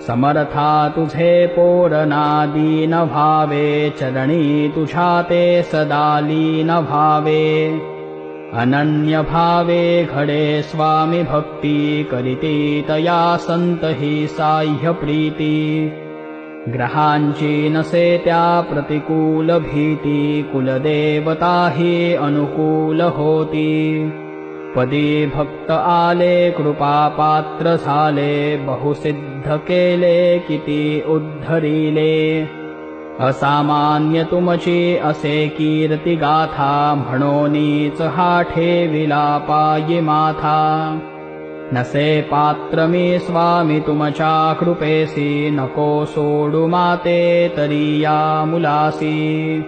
समर्था तुझे पोरनादीन भावे, चरणी तुझ्या ते सदा लीन भावे. अनन्य भावे घडे स्वामी भक्ती, करीती तया संत ही साह्य प्रीती. ग्रहांची नसे त्या प्रतिकूल भीती, कुलदेवता ही अनुकूल होती. पदी भक्त आले कृपा पात्र झाले, बहुसिद्ध केले किती उद्धरिले. असामान्य तुमची असे कीर्ती गाथा, म्हणूनच हा ठेविला पायी माथा. नसे पात्र मी स्वामी तुमच्या कृपेसी, नको सोडू माते तरी या मुलासी.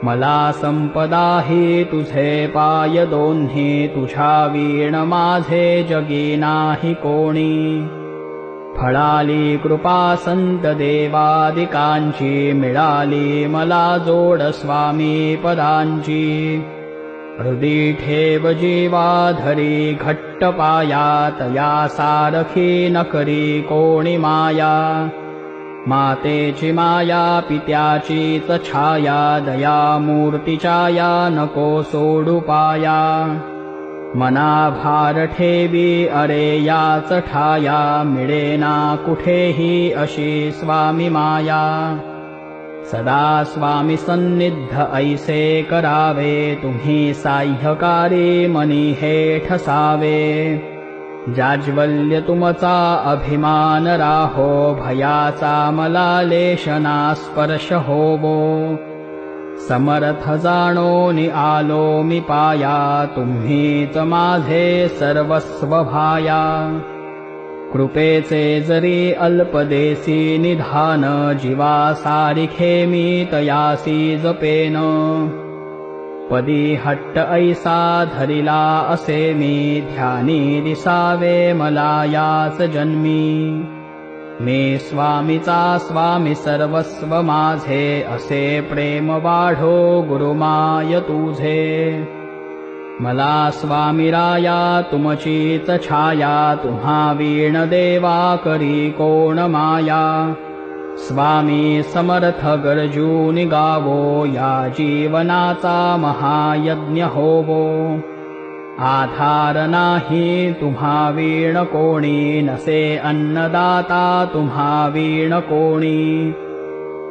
मला संपदा ही तुझे पाय दोन्ही, तुझ्या वीण माझे जगी नाही कोणी. फळाली कृपा संत देवादिकांची, मिळाली मला जोड स्वामी पदांची. हृदय ठेव जीवा धरी घट्ट पाया, तया सारखी न करी कोणी माया. मातेची माया पित्याचीच छाया, दया मूर्तीच्या या नको सोडू पाया. मना भार ठेवी अरे याच ठाया, मिळेना कुठेही अशी स्वामी माया. सदा स्वामी सन्निध ऐसे करावे, तुम्ही साह्यकारी मनी हे ठसावे. जाज्वल्य तुमचा अभिमान राहो, भयाचा मला लेशना स्पर्श होवो. समर्थ जाणोनि आलो मी पाया, तुम्हीच माझे सर्वस्व भाया. कृपेचे जरी अल्पदेसी निधान, जीवा सारिखे मी तयासी जपेन. पदी हट्ट ऐसा धरिला असे मी, ध्यानी दिसावे मला याच जन्मी. मी स्वामीचा स्वामी सर्वस्व माझे, असे प्रेम वाढो गुरुमाय तुझे. मला स्वामी राया तुमचीच छाया, तुम्हा वीण देवा करी कोण माया. स्वामी समर्थ गरजूनि गावो, या जीवनाचा महायज्ञ होवो. आधार नाही तुम्हा वीण कोणी, नसे अन्नदाता तुम्हा वीण कोणी.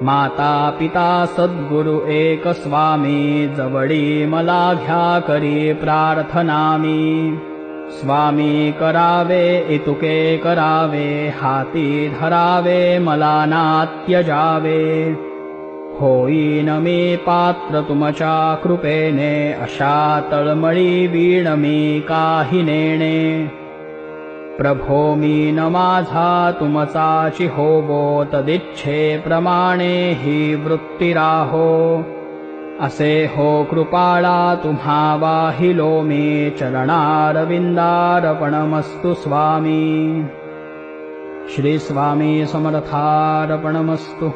माता पिता सद्गुरु एक स्वामी, जवळी मला घ्या करी प्रार्थना मी. स्वामी करावे इतुके करावे, हाती धरावे मला नात्यजावे. होईन मी पात्र तुमच्या कृपेने, अशा तळमळी वीण मी काही नेणे. प्रभो मी न माझा तुमचाची होवो, तदिच्छे प्रमाणे ही वृत्ती राहो. असे हो कृपाळा तुम्हा वाहिलो मी, चरणारविंदार्पणमस्तु स्वामी. श्री स्वामी समर्थार्पणमस्तु.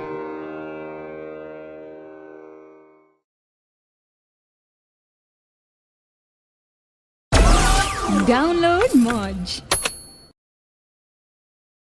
Download Moj.